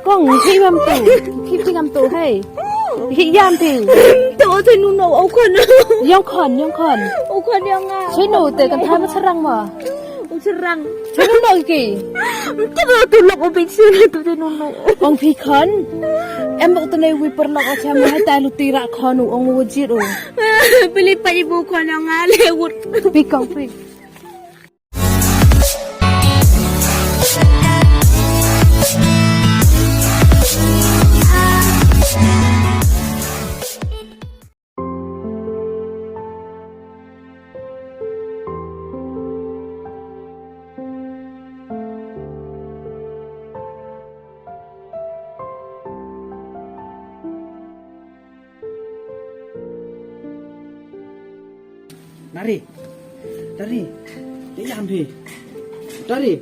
กล้องพี่ทำตู่พี่ทำตู่ให้พี่ยามตู่ตัวเธอหนูเอาคนย่องขอนเอาคนยังไงใช่หนูเตะกันท้ายมาชรังมาชรังใช่หนูหน่อยกี่จะมาตุลกเอาไปซื้อตัวเธอหนูองพี่ขันเอ็มบอกตัวในวิปร์ลอกเอาแชมป์ให้ตายลุตีระคอนูองวูจิรูไปเลยไปบุกคนยังไงเลวุดพี่กองพี่Dari, dia jam pi. Dari,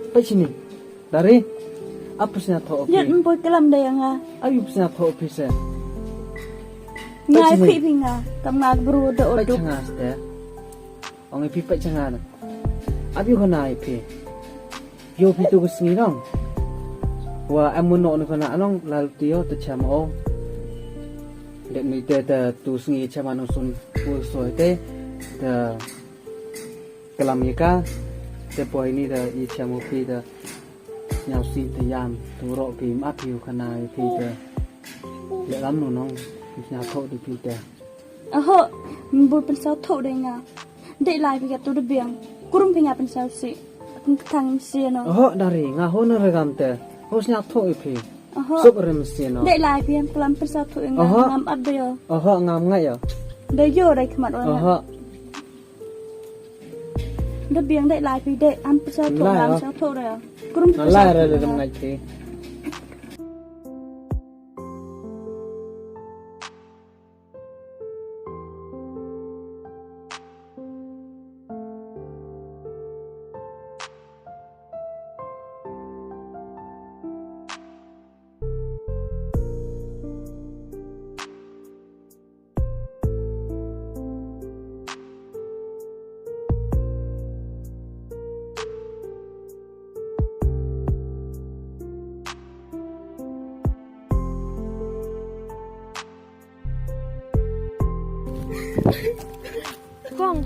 apa sini? Dari, apa sih nak tahu? Ya, boy kelam dah yang ah. Ayo sih nak tahu pisa. Ngai pi pinga, kamar beru dah odok. odok. Cengas deh. Orang pi pak cengas. Abi kau naik pi. Yo pi tu kesini dong. Wah, amun nak kau nak dong, lalu dia tu cam oh. Dek mi te tu sengi caman usun usoi te te kelamika te poi ni te I camu pi te nyau si te yam tu ro pi ma pi kanai pi te le lam nu nong nya tho di pi te Ho bul pen sao tho dai nga dei lai pi tu de biang kurum pi nga pen sao si thang si no ho dari nga ho na regam te ho nya tho I pi Sup rem sino. Dek lai pian pelan persatu ngam ada yo. Ngam ngai yo. Dah yo dah kemat orang. Dah biang dek lai pi dek am persatu ngam persatu dah yo. Kurum persatu. Lai dah dem ngai ti.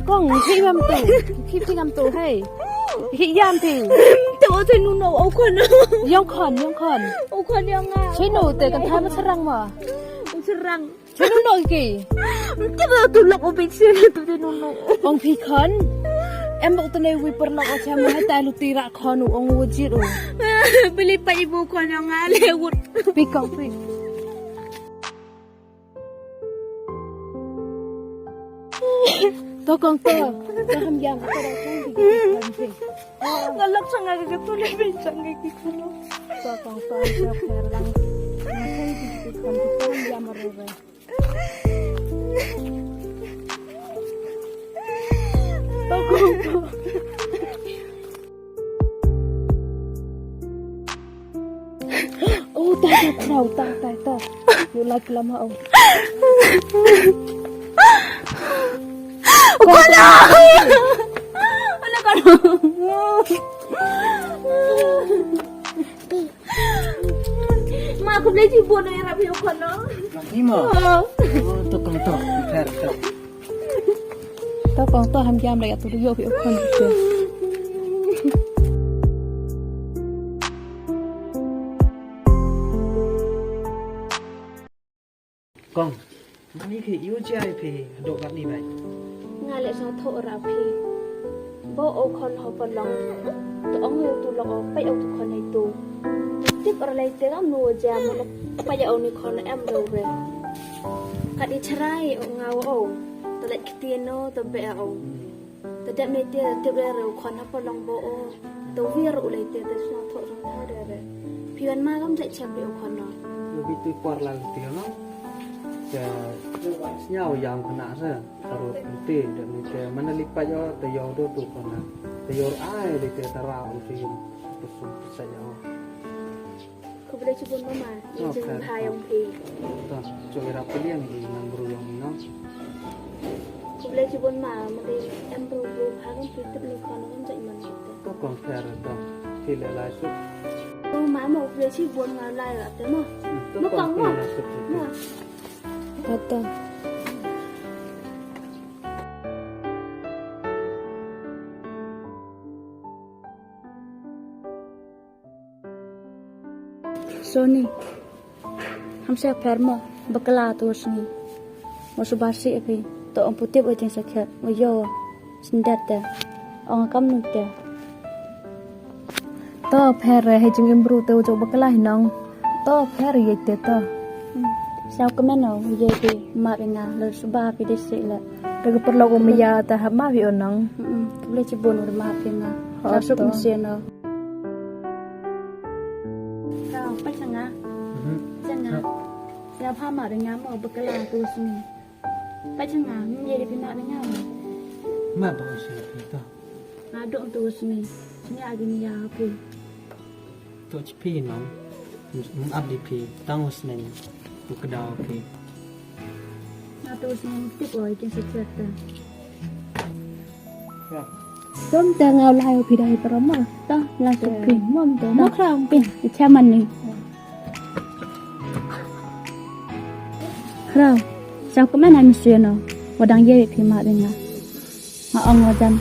กล้องพี่ทำตู่พี่ทำตู่ให้พี่ยามตู่ตัวเธอหนูเอาคนย่องขอนเอาคนยังไงใช่หนูเตะกันท้ายมาชรังมาชรังใช่หนูหน่อยกี่จะมาตุลกเอาไปซื้อตัวเธอหนูองพี่ขันเอ็มบอกตัวในวิปร์ลอกเอาแชมป์ให้ตายลุตีระคอนูองวูจิรูไปเลยไปบุกคนยังไงเลวุดพี่กองพี่ตัวกองตัวจะทำยามก็ได้ช่างดีกันสิงั้นลักษณะก็ตัวเล็กเป็นช่างดีกันเนาะตัวกองตัวจะแพ้รังช่างดีกันที่ต้องยามอะไรตัวกองตัวโอ้ตายอยู่ลายกลามเอาคนละอะไรกันมาคุณได้ที่บุญในรับผิวคนเนาะนี่มั้งตัวกองตัวแค่ตัวกองตัวทำยามอะไรกับตัวโยผิวคนเดียวกองมันนี่คือยูจีไอพีดอกแบบนี้ไหมงานเล็กน้อยโทรเราพี่โบโอคนเขาปลองตัวองเร็วตัวลองไปเอาทุกคนในตัวที่อะไรเจ้าหนูจะมันไปเอาในคนแอมเราเลยกัดดิชไรเงาเอาตัวเล็กเตียโนตัวเบลเอาตัวเด็กในเตี้ยเตี้ยเราคนเขาปลองโบโอตัววิรุเลยเตี้ยแต่ฉันโทรเราเท่าเดิมพี่วันมาก็ไม่แชมป์ไปเอาคนเนาะยูบิตุกวาดลาเตียเนาะจะเงายามขนาดนั้นตลอดปีเดือนนี้จะมันลิปายอแต่ยอดตัวคนนะแต่ยอดไอ้เด็กแต่ราวฟิล์มผสมใส่ยอเขาไม่ได้ชุบมาจึงพายองพีต่อช่วยรับไปเลี้ยงดีนำบรูลงเนาะ boleh cibun mah, mesti ember hang itu ni kono kan jadi mana. ก็กองแพรต้องที่หลายๆสุด Oh mah mau boleh cibun ngalai lah, temu. ก็กองที่หลายสุด Mah. Kata. Sony, hamsa permo bakala tu sini. Masuk basi api, tu orang putih berjeng sakit, wajo, sendat dah, orang kamu dah. To pher hay chung imbru to jo bakala hinong. To pher ye te to. Sao ke mana, wajo api, mak dengar, lalu subah api desi lah. Daga perlo ko miya ta hama bi onong. Boleh cibun udah mak dengar. Masuk mesin lah. Kau pasang ah, jangan. Siapa mak dengar mau bakala tu sini. Pasang ah, menjadi pihak dengar. มาบอกเสียพี่ต่อ Aduk tu sini. Sini lagi ni ya api. ตัวพี่น้องมึงอัพดีพี่ตั้งหัวสนิมบุกดาวพี่ Atu sini tip oi jeng sakit dah. ครับ Som ta ngau lai pi dai parama. Dah, langsung pin mom tu. Nak kram Pin, macam mana ni? Kau, sao ke mana mesin no? Wadang ye pi mak dengar. Mak ong wajan.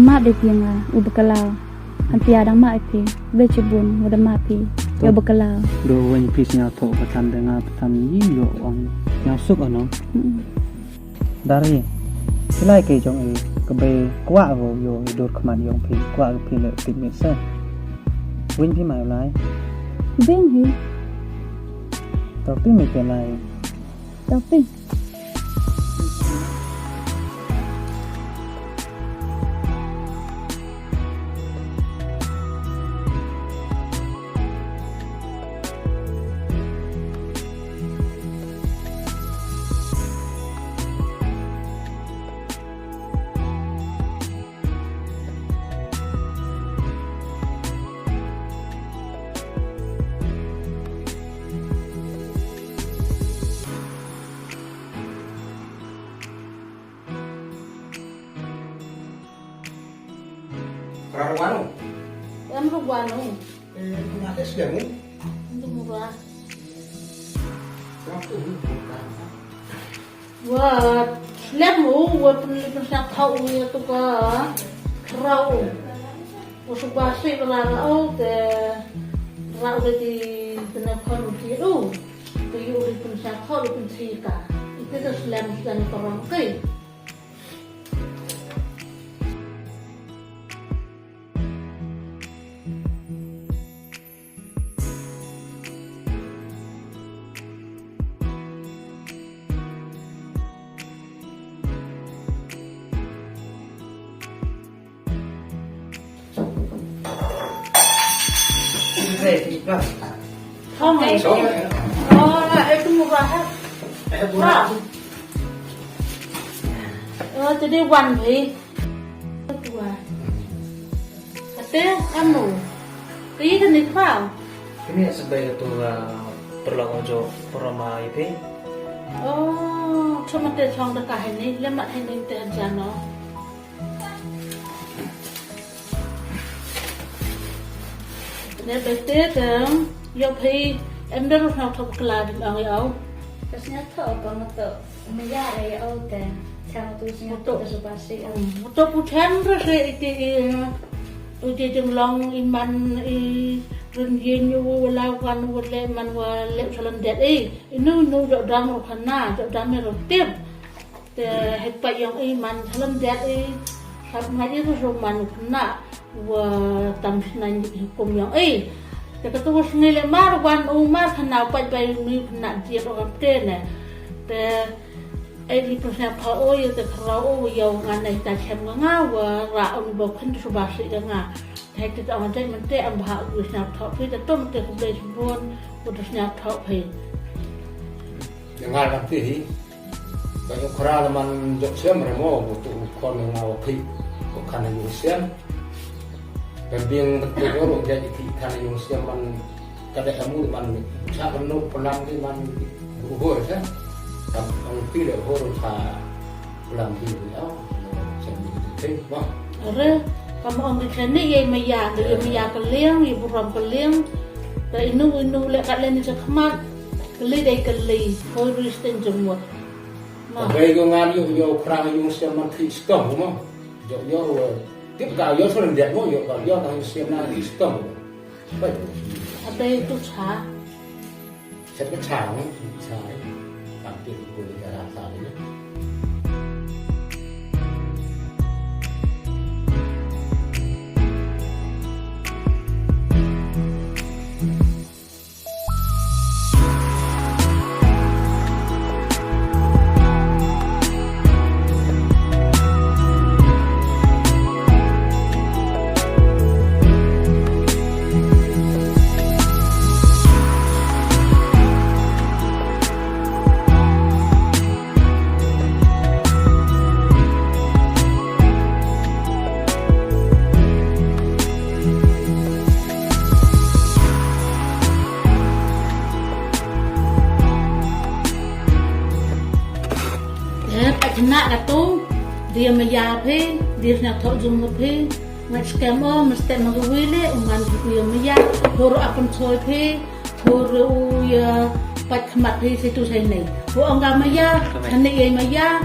Mak de pi ngah, u bekalau. Hampi adang mak pi, be cibun, wadang mak pi. Yo bekalau. ดูวันพี่เสียโถประทันเดงาประทันยิ่งโยองเงาสุกอ่ะเนาะดารีที่ไล่เกยจงเอกเบกว่าโยโดดขมันยองพี่กว่าพี่เลยติดเมษวินพี่หมายไร Beng hi, ต่อพี่ไม่เป็นไร tapi Rarawano. em rubuan no. Kumate sudah mu. Untuk murah. Waktu itu. Wah, lemu, wah penulisan tahu itu ke rau. Masuk basi berlarau ke rau di penakan itu. Tujuh di penulisan tahu di pensika. Itu tu lemu dan orang ke. Không này. Itu murah. Murah. Jadi wan ni. Tua. Kata kamu. Ini kan ni kau. Ini sebagai ketua perlawanan perama itu. Oh, cuma dia cong dekat ini, lemak ini terjano. Nên bây giờ tưởng yêu phi em biết lúc nào thuộc là được ở đâu Terus nyata kalau tu meja ada au teh sama tu nyata tu sebasi au. một tô bút chén rất là cái chừng lòng iman rừng yên như lao quan vật lệ man và lệ cho lần đẹp ấy nu dạo đam một phần na dạo đam mới rồi tiếp để hết bảy yang iman cho lần đẹp ấy sắp ngày itu rồi man một phần na và tầm này cùng yang ấyแต่ก็ตัวนี้เลยมาวันมาขนาดไปมีขนาดเดียวกับเต้เนี่ยแต่ไอ้ที่ประชาชนโอ้ยแต่เราโอ้ยยาวงานในแต่แชมป์ง่ายว่าเราเอาบอกขึ้นสุบาสิกันง่ายแต่ที่เอาใจมันเตะอันผ่าอยู่สนามทอพี่แต่ต้นเตะของเดชบุญบุตรสนามทอพี่ Dengan nanti, banyak kerana man jok siam remo untuk kon yang mau pi, bukan yang siam. Dan biang betul orang jadi kan yang siam man kada kamu man siapa nuk pelang di man buhur sah. Ang pilih horor sa làm gì đó xem như thế vâng Re kamu orang kene ye maya kaliang ye buram kaliang da inu le kalen je khmat kali dai kali hoi sten jemut bây giờ ngan yo khang yo xem mà khi stom đúng không yo tiếp cả yo số đẹp quá yo thằng xem là khi stom vậy ada itu cha sẽ cái chả làm tiền của người ta làm sao đấy nak katu dia maya phe dia nak thok jum phe ngat scam mesti mangwile uman dia maya hor apun choi phe hor ya pat khmat phe situ sai nei ho anga maya thane ye maya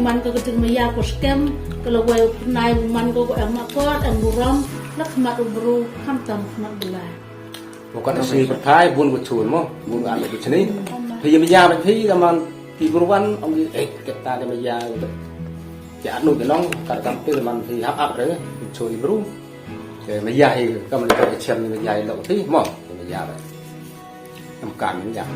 man ko keting maya ko scam kalau we nai man ko amakot amuram nak khmat ubru kham tam khmat bula bukan asli berkai bun betul mo bun ada di sini thì maya thì zaman thì buruan ông đi kita cái maya itu ya anu genong kada tampil man thì hap up đấy curi bru cái maya thì kamu lihat chen maya lo thì mo maya đấy em can những dạng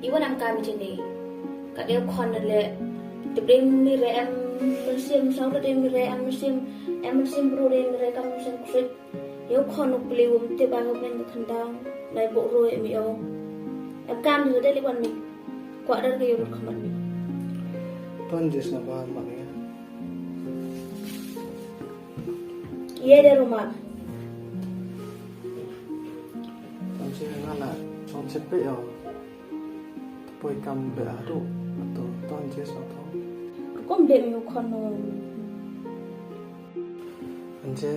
Iwan am kami jeni, kat dia kon le, tapi mire am musim sau tapi mire am musim bro le mire kam musim krit, yo kon nuk beli te bang ben kandang, nai bo roi mi o, am kam tu deh liwan ni, kuat dar ke yo khamat ni. Tuan jes na ba maknya. Ye de rumah. Tuan jes ngana, chong cepet yo. Poi kam be adu atau tuan jes atau. Kom de mi kon no. Anje.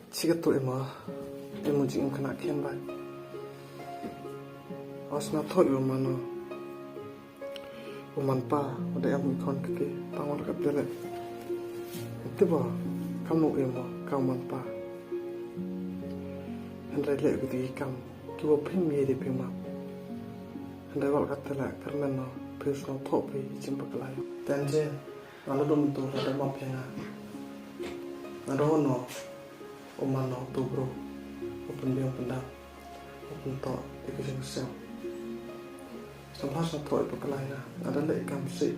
Jika tu emu jing kena kian ba. Asna thoi mana. Uman pa, ada yang mikon kaki, pangon kat dalam. Itu bah, kamu emo, kamu man pa. Hendai lek gitu ikam, kiwa pim ye di pima. Hendai wal kata lah, karena no, pius no top pi, jumpa kelai. Dan je, malu dom tu ada mapiana. Ada hono, uman no tu bro, open biang pendam, open to, ikut sel. Sampai satu itu kelainan, ada lek kamu sih,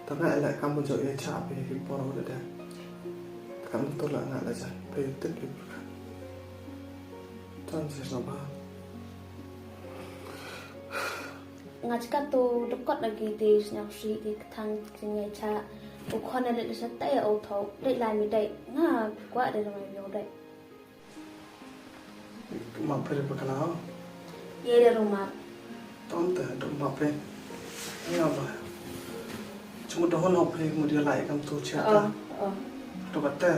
tapi lek kamu jauh ya capek, hipor udah dah, kamu tolak nak aja, penyutit gitu kan, tuan sih sampai, ngajka to dekat lagi di senyap si di ketang jengai cha ukon ada di setai auto dek lai mi dek nga kuat ada dengan yo dek mak pergi berkenal ye di rumah tante dok mak pergi ini apa cuma dah nak pergi kemudian lagi kamu tu cerita dok kata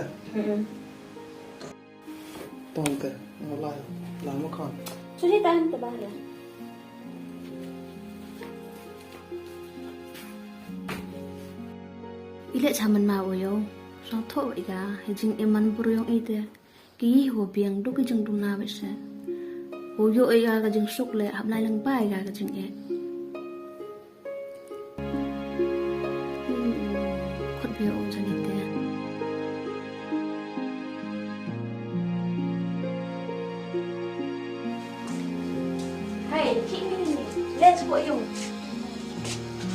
tante mulai lama kan sudah tahan tebal ya Ilek zaman mau yo, sang thọ vậy cả, hay jing eman buru yang ite, kí hồ biang đúc cái jing tung na vậy se, hồ yo ấy cái jing suk le, hấp lai lang bai cái jing e, khuất biao ôm chân ite. Hey, Kimi, let's go yung.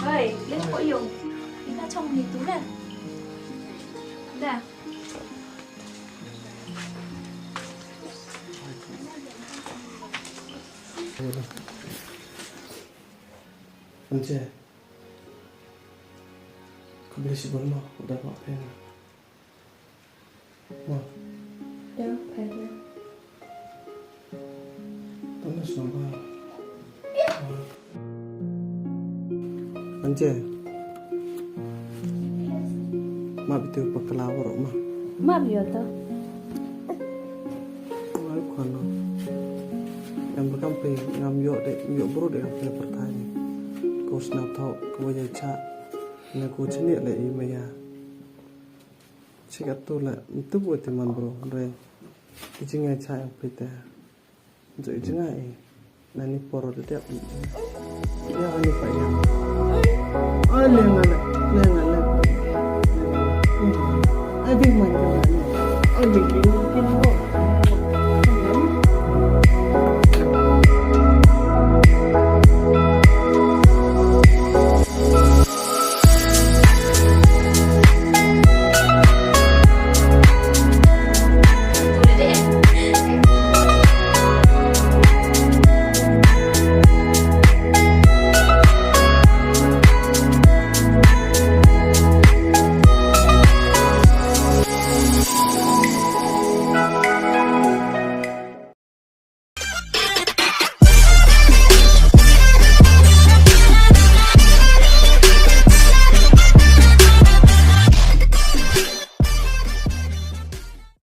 Hey, let's go yung. Kita trông hình tú nè. Nè. Angela, kau boleh si bola udah mak pen. Mak, Ya, phải. panas nampak. Angela, mak betul pakalawar mak. Mak biar tau. Wah, kono. Yang berkampai ngam yo bro dek apa pertanyaan. Kau senap tahu kau jadi cak. Nak kau cenik le imaya. Cik tu lah itu buat teman bro. Ren, ijingai cak yang pita. Untuk ijingai. Nani poro dia. Ya ani payah. Oh lengan. Abi mana? Oh